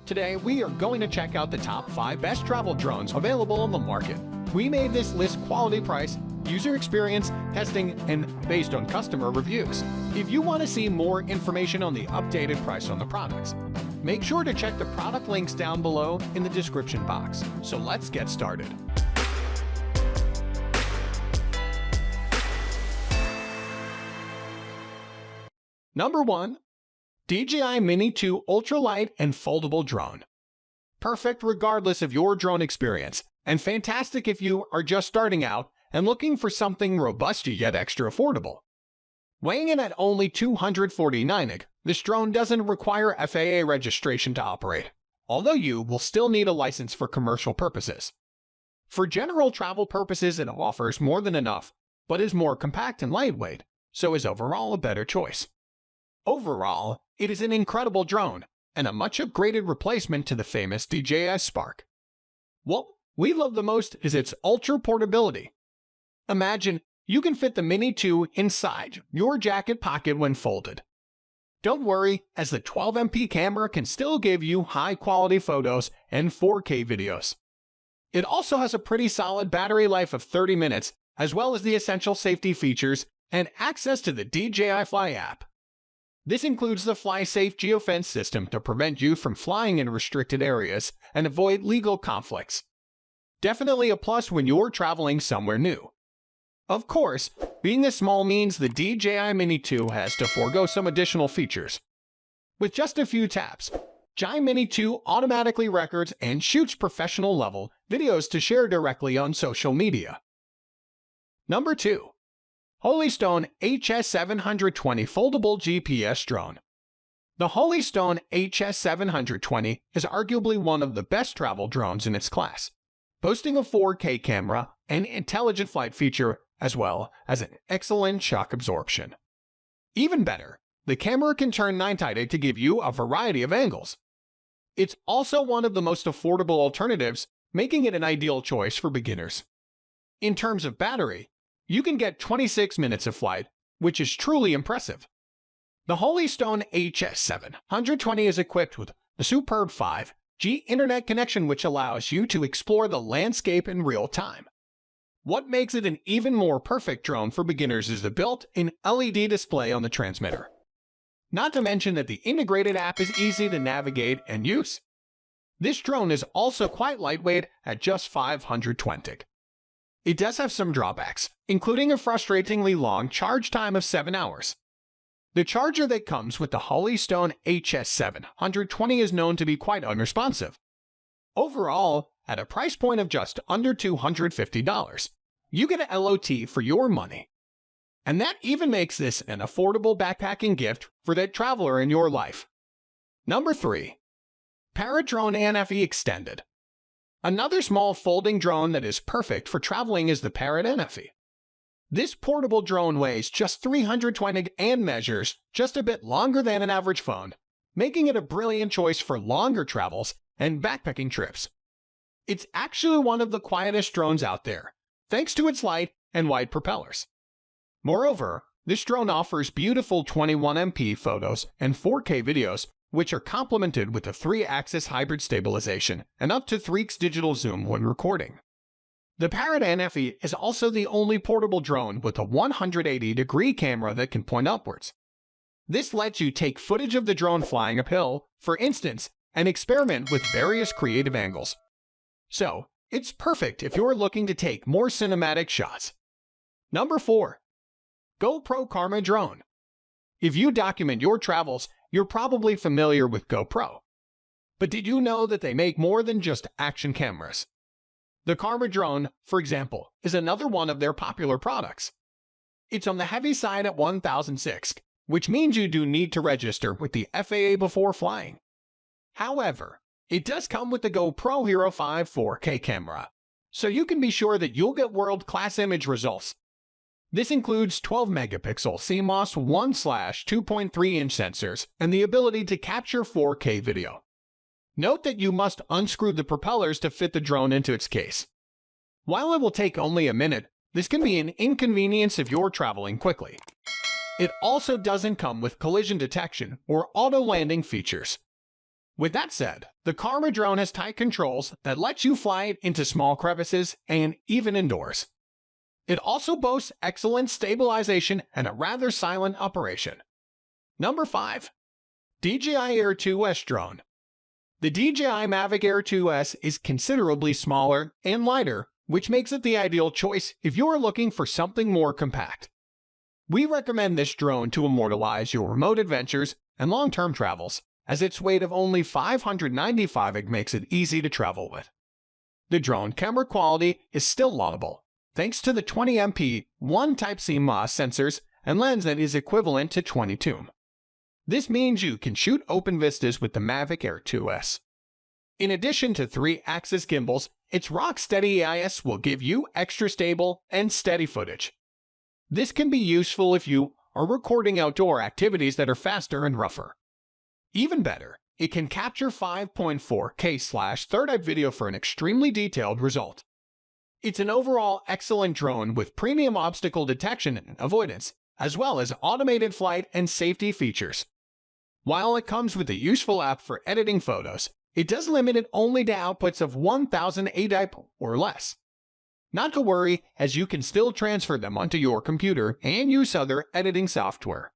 Today, we are going to check out the top 5 best travel drones available on the market. We made this list quality price, user experience, testing, and based on customer reviews. If you want to see more information on the updated price on the products, make sure to check the product links down below in the description box. So let's get started. Number 1. DJI Mini 2 Ultralight and Foldable Drone. Perfect regardless of your drone experience, and fantastic if you are just starting out and looking for something robust yet extra affordable. Weighing in at only 249 kg, this drone doesn't require FAA registration to operate, although you will still need a license for commercial purposes. For general travel purposes, it offers more than enough, but is more compact and lightweight, so is overall a better choice. Overall, it is an incredible drone, and a much upgraded replacement to the famous DJI Spark. What we love the most is its ultra portability. Imagine you can fit the Mini 2 inside your jacket pocket when folded. Don't worry, as the 12MP camera can still give you high-quality photos and 4K videos. It also has a pretty solid battery life of 30 minutes, as well as the essential safety features and access to the DJI Fly app. This includes the Fly-Safe geofence system to prevent you from flying in restricted areas and avoid legal conflicts. Definitely a plus when you're traveling somewhere new. Of course, being this small means the DJI Mini 2 has to forego some additional features. With just a few taps, DJI Mini 2 automatically records and shoots professional-level videos to share directly on social media. Number 2. Holystone HS720 Foldable GPS Drone. The Holystone HS720 is arguably one of the best travel drones in its class, boasting a 4K camera and intelligent flight feature as well as an excellent shock absorption. Even better, the camera can turn 9-tided to give you a variety of angles. It's also one of the most affordable alternatives, making it an ideal choice for beginners. In terms of battery, you can get 26 minutes of flight, which is truly impressive. The Holystone HS720 is equipped with the superb 5G internet connection, which allows you to explore the landscape in real time. What makes it an even more perfect drone for beginners is the built-in LED display on the transmitter. Not to mention that the integrated app is easy to navigate and use. This drone is also quite lightweight at just 520 kg. It does have some drawbacks, including a frustratingly long charge time of 7 hours. The charger that comes with the Holystone HS720 is known to be quite unresponsive. Overall, at a price point of just under $250, you get a LOT for your money. And that even makes this an affordable backpacking gift for that traveler in your life. Number 3. Paradrone NFE Extended. Another small folding drone that is perfect for traveling is the Paradrone NFE. This portable drone weighs just 320 g and measures just a bit longer than an average phone, making it a brilliant choice for longer travels and backpacking trips. It's actually one of the quietest drones out there, thanks to its light and wide propellers. Moreover, this drone offers beautiful 21MP photos and 4K videos, which are complemented with a 3-axis hybrid stabilization and up to 3x digital zoom when recording. The Paradrone NFE is also the only portable drone with a 180-degree camera that can point upwards. This lets you take footage of the drone flying uphill, for instance, and experiment with various creative angles. So, it's perfect if you're looking to take more cinematic shots. Number 4. GoPro Karma Drone. If you document your travels, you're probably familiar with GoPro. But did you know that they make more than just action cameras? The Karma drone, for example, is another one of their popular products. It's on the heavy side at 1,006, which means you do need to register with the FAA before flying. However, it does come with the GoPro Hero 5 4K camera, so you can be sure that you'll get world-class image results. This includes 12-megapixel CMOS 1/2.3-inch sensors and the ability to capture 4K video. Note that you must unscrew the propellers to fit the drone into its case. While it will take only a minute, this can be an inconvenience if you're traveling quickly. It also doesn't come with collision detection or auto-landing features. With that said, the Paradrone has tight controls that let you fly it into small crevices and even indoors. It also boasts excellent stabilization and a rather silent operation. Number 5. DJI Air 2S Drone. The DJI Mavic Air 2S is considerably smaller and lighter, which makes it the ideal choice if you are looking for something more compact. We recommend this drone to immortalize your remote adventures and long-term travels, as its weight of only 595 g makes it easy to travel with. The drone camera quality is still laudable, thanks to the 20MP 1 Type-C MOS sensors and lens that is equivalent to 22. This means you can shoot open vistas with the Mavic Air 2S. In addition to 3-axis gimbals, its rock-steady AIS will give you extra stable and steady footage. This can be useful if you are recording outdoor activities that are faster and rougher. Even better, it can capture 5.4K/third-eye video for an extremely detailed result. It's an overall excellent drone with premium obstacle detection and avoidance, as well as automated flight and safety features. While it comes with a useful app for editing photos, it does limit it only to outputs of 1000 ADIP or less. Not to worry, as you can still transfer them onto your computer and use other editing software.